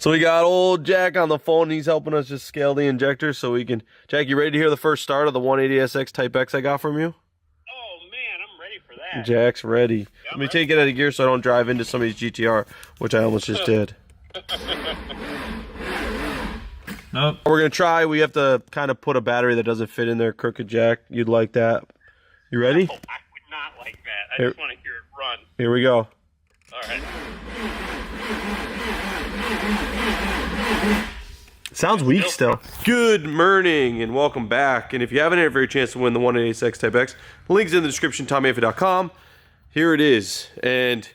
So we got old Jack on the phone. He's helping us just scale the injector so we can... Jack, you ready to hear the first start of the 180SX Type X I got from you? Oh, man, I'm ready for that. Jack's ready. Yeah, Let me take it out of gear so I don't drive into somebody's GTR, which I almost just did. Nope. We're going to try. We have to kind of put a battery that doesn't fit in there. Crooked Jack, you'd like that. You ready? Oh, I would not like that. I just want to hear it run. Here we go. All right. Sounds weak still. Good morning and welcome back. And if you haven't had a very chance to win the 180SX Type X, link's in the description, tommyfyeah.com. Here it is. And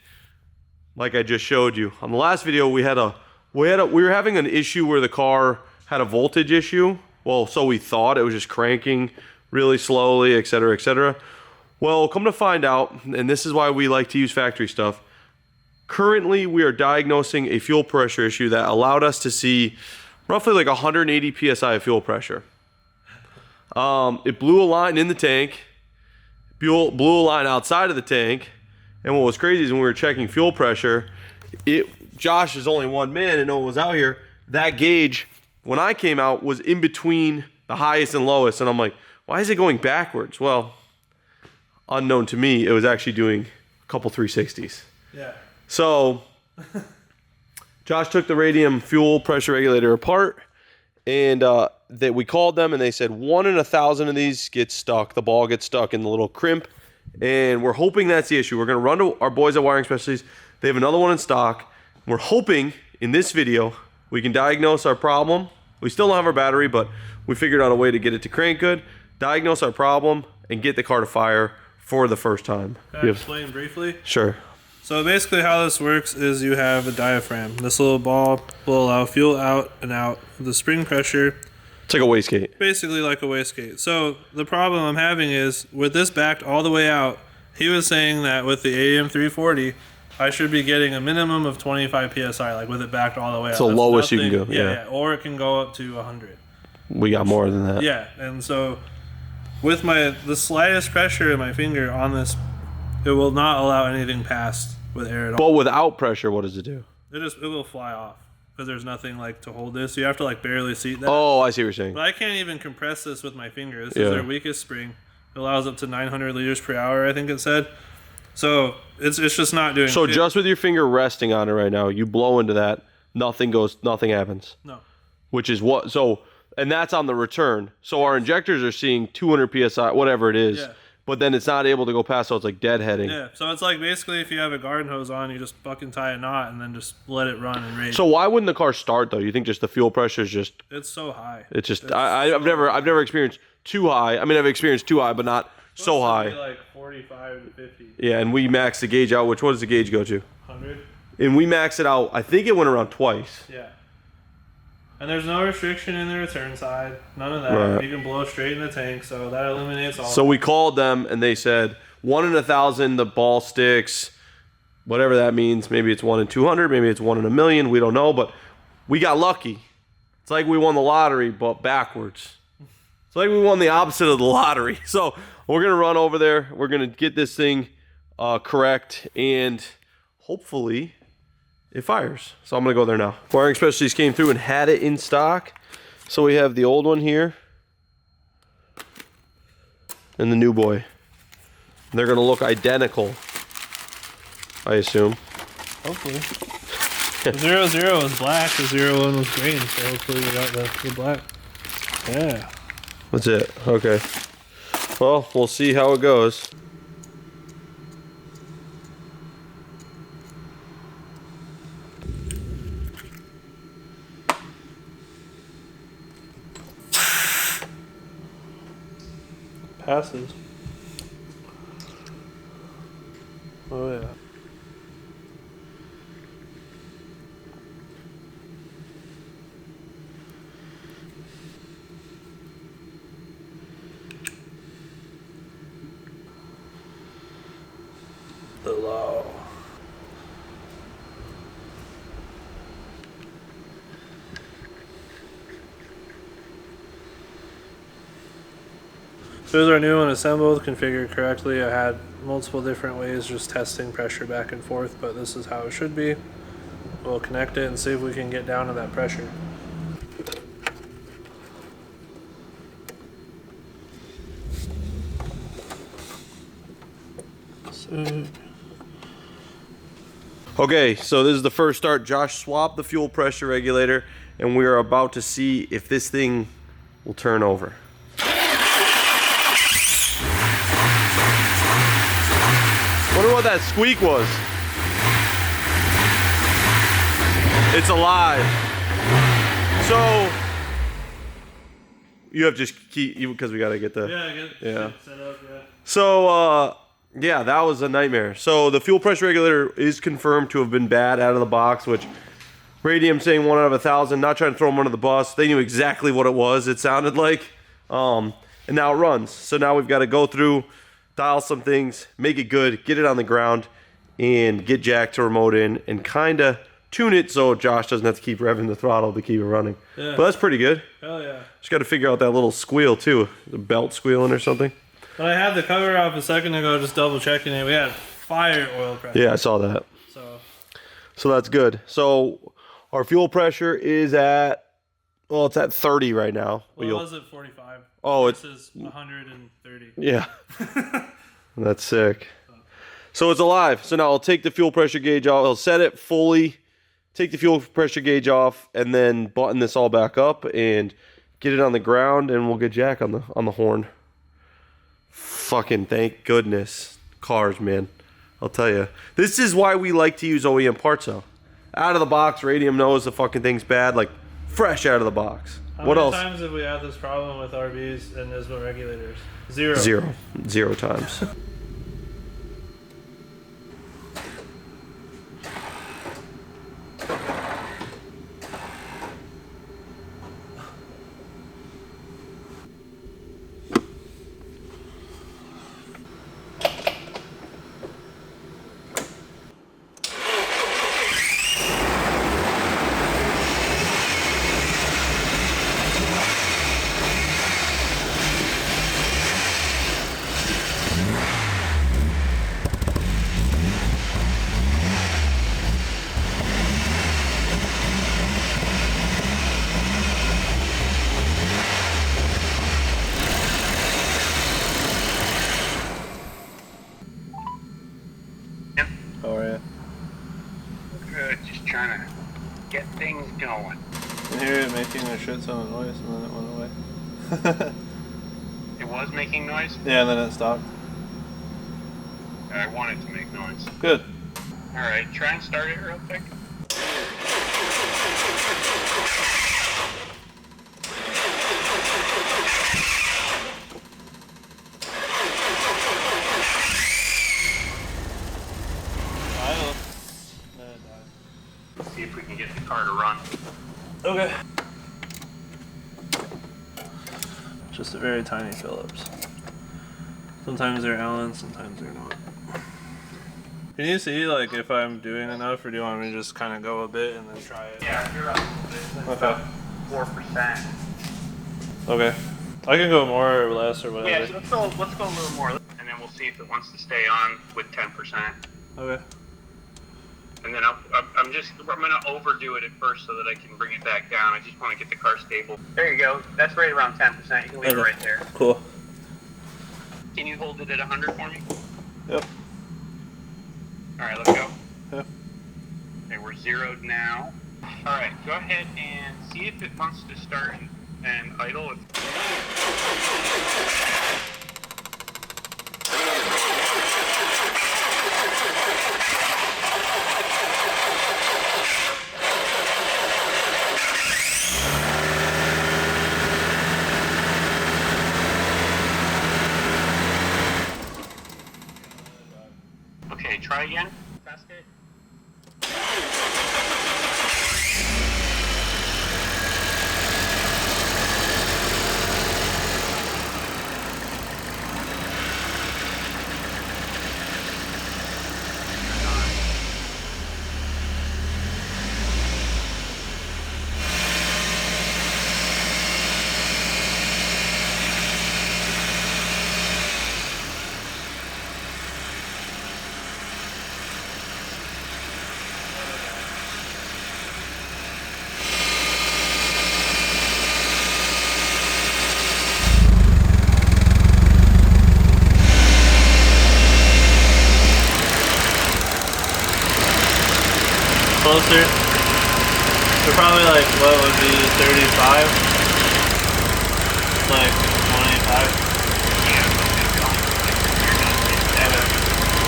like I just showed you, on the last video we were having an issue where the car had a voltage issue. Well, so we thought it was just cranking really slowly, etc., etc. Well, come to find out, and this is why we like to use factory stuff. Currently, we are diagnosing a fuel pressure issue that allowed us to see roughly like 180 PSI of fuel pressure. It blew a line in the tank, blew a line outside of the tank, and what was crazy is when we were checking fuel pressure, Josh is only one man and no one was out here. That gauge, when I came out, was in between the highest and lowest, and I'm like, why is it going backwards? Well, unknown to me, it was actually doing a couple 360s. Yeah. So, Josh took the radium fuel pressure regulator apart, and that we called them, and they said 1 in 1,000 of these get stuck. The ball gets stuck in the little crimp, and we're hoping that's the issue. We're going to run to our boys at Wiring Specialties. They have another one in stock. We're hoping in this video we can diagnose our problem. We still don't have our battery, but we figured out a way to get it to crank good, diagnose our problem, and get the car to fire for the first time. Can I explain briefly? Sure. So basically how this works is you have a diaphragm. This little ball will allow fuel out and out. The spring pressure, It's like a wastegate. basically like a wastegate. So the problem I'm having is with this backed all the way out, he was saying that with the AM 340, I should be getting a minimum of 25 PSI, like with it backed all the way out. It's the That's lowest you can nothing- go, Yeah, yeah. yeah, or it can go up to 100. We got more than that. Yeah, and so with the slightest pressure in my finger on this, it will not allow anything past with air at all. But without pressure, what does it do? It will fly off because there's nothing like to hold this. You have to like barely seat that. Oh, I see what you're saying. But I can't even compress this with my finger. This Yeah. is their weakest spring. It allows up to 900 liters per hour, I think it said. So it's just not doing. So just with your finger resting on it right now, you blow into that, nothing happens. No. Which is what, so, and that's on the return. So our injectors are seeing 200 PSI, whatever it is, Yeah. but then it's not able to go past, so it's like deadheading. Yeah. So it's like basically if you have a garden hose on, you just fucking tie a knot and then just let it run and rage. So why wouldn't the car start though? You think just the fuel pressure is just, It's so high. it's just, I've never experienced too high. I mean, I've experienced too high, but not so high. Like 45 to 50. Yeah, and we maxed the gauge out, which, what does the gauge go to? 100. And we maxed it out, I think it went around twice. Yeah. And there's no restriction in the return side. None of that. Right. You can blow straight in the tank, so that eliminates all. So we called them and they said 1 in 1,000 the ball sticks, whatever that means. Maybe it's 1 in 200, maybe it's 1 in a million. We don't know, but we got lucky. It's like we won the lottery, but backwards. It's like we won the opposite of the lottery. So we're gonna run over there. We're gonna get this thing correct, and hopefully it fires. So I'm gonna go there now. Wiring Specialties came through and had it in stock. So we have the old one here and the new boy. They're gonna look identical, I assume. Hopefully. The 00 was black, the 01 was green, so hopefully we got the black. Yeah. That's it. Okay. Well, we'll see how it goes. Passes. Oh yeah. The low. So here's our new one assembled, configured correctly. I had multiple different ways just testing pressure back and forth, but this is how it should be. we'll connect it and see if we can get down to that pressure. Okay, so this is the first start. Josh swapped the fuel pressure regulator, and we are about to see if this thing will turn over. Wonder what that squeak was. It's alive. So you have just keep, because we gotta get the Yeah. Set up, yeah. So yeah, that was a nightmare. So the fuel pressure regulator is confirmed to have been bad out of the box, which Radium saying 1 out of 1,000. Not trying to throw them under the bus. They knew exactly what it was. It sounded like, and now it runs. So now we've got to go through, dial some things, make it good, get it on the ground, and get Jack to remote in and kind of tune it so Josh doesn't have to keep revving the throttle to keep it running. Yeah. But that's pretty good. Hell yeah. Just got to figure out that little squeal too, the belt squealing or something. When I had the cover off a second ago, just double checking it, we had fire oil pressure. Yeah, I saw that. So that's good. So our fuel pressure is at, well, it's at 30 right now. Well, it was at 45. Oh, this is 130. Yeah. That's sick. So it's alive. So now I'll take the fuel pressure gauge off. I'll set it fully, take the fuel pressure gauge off, and then button this all back up and get it on the ground, and we'll get Jack on the horn. Fucking thank goodness. Cars, man. I'll tell you. This is why we like to use OEM parts, though. Out of the box, Radium knows the fucking thing's bad. Like, fresh out of the box. What else? How many times have we had this problem with RBs and NISBA regulators? Zero. Zero times. How are you? Good, just trying to get things going. I hear it making a shit ton of noise and then it went away. It was making noise? Yeah, and then it stopped. I want it to make noise. Good. Alright, try and start it real quick. See if we can get the car to run. Okay. Just a very tiny Phillips. Sometimes they're Allen, sometimes they're not. Can you see like if I'm doing enough, or do you want me to just kind of go a bit and then try it? Yeah, you're up a bit. Okay. About 4%. Okay. I can go more or less or whatever. Yeah, so let's go a little more, and then we'll see if it wants to stay on with 10%. Okay. And then I'm gonna overdo it at first so that I can bring it back down. I just want to get the car stable. There you go. That's right around 10%. You can leave it right there. Cool. Can you hold it at 100 for me? Yep. All right, let's go. Yep. Okay, we're zeroed now. All right, go ahead and see if it wants to start and idle. Okay, try again. Test it. closer. They're probably like, what would be 35? Like 185.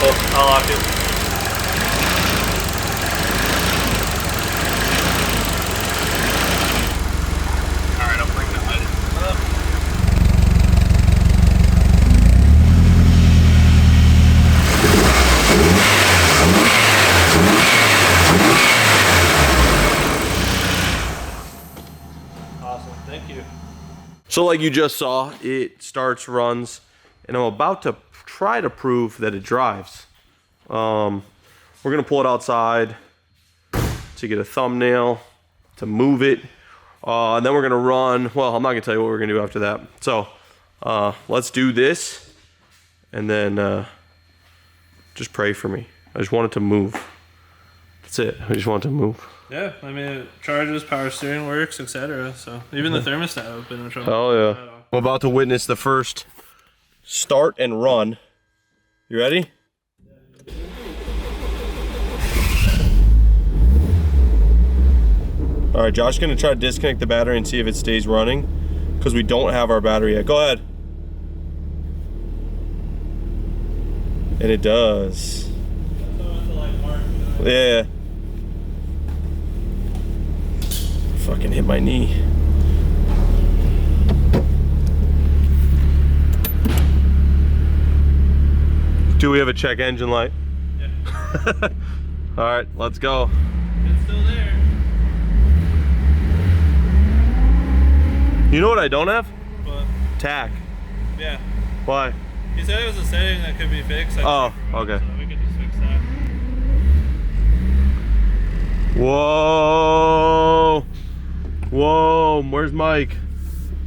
Cool, I'll lock it. Alright, I'll bring the hood up. Awesome, thank you. So like you just saw, it starts, runs, and I'm about to try to prove that it drives. We're gonna pull it outside to get a thumbnail, to move it, and then we're gonna run. Well, I'm not gonna tell you what we're gonna do after that. So let's do this, and then just pray for me. I just want it to move. That's it. I just want it to move. Yeah, I mean, it charges, power steering works, etc. So even the thermostat open, which I'm Oh yeah. I'm about to witness the first start and run. You ready? All right, Josh's gonna try to disconnect the battery and see if it stays running, because we don't have our battery yet. Go ahead. And it does. Yeah. Fucking hit my knee. Do we have a check engine light? Yeah. All right, let's go. It's still there. You know what I don't have? What? Tack. Yeah. Why? He said it was a setting that could be fixed. Oh, okay. So we could just fix that. Whoa. Whoa, where's Mike?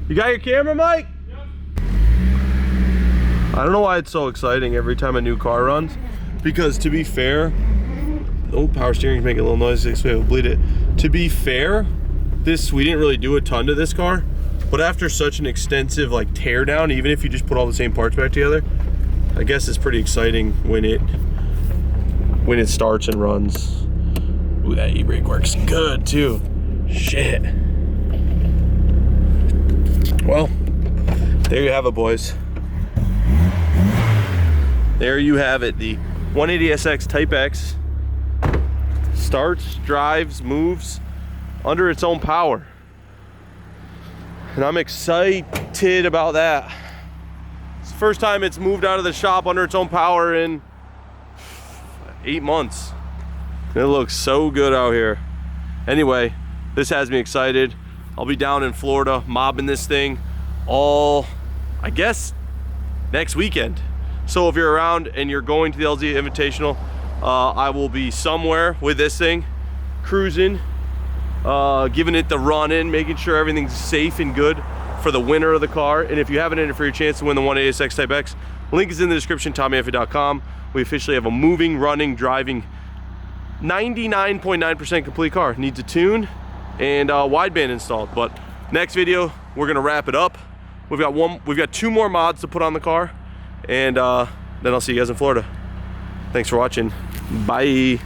You got your camera, Mike? Yep. I don't know why it's so exciting every time a new car runs. Because to be fair, oh, power steering's making a little noise, so we'll bleed it. To be fair, we didn't really do a ton to this car. But after such an extensive like tear down, even if you just put all the same parts back together, I guess it's pretty exciting when it starts and runs. Ooh, that e-brake works good too. Shit. Well, there you have it, boys. There you have it. The 180SX Type X starts, drives, moves under its own power. And I'm excited about that. It's the first time it's moved out of the shop under its own power in 8 months. It looks so good out here. Anyway, this has me excited. I'll be down in Florida mobbing this thing all, I guess, next weekend. So if you're around and you're going to the LZ Invitational, I will be somewhere with this thing, cruising, giving it the run in, making sure everything's safe and good for the winner of the car. And if you haven't entered for your chance to win the 180SX Type X, link is in the description, tommyfyeah.com. We officially have a moving, running, driving, 99.9% complete car. Needs a tune and wideband installed. But next video, we're gonna wrap it up. We've got 2 more mods to put on the car, and then I'll see you guys in Florida. Thanks for watching. Bye.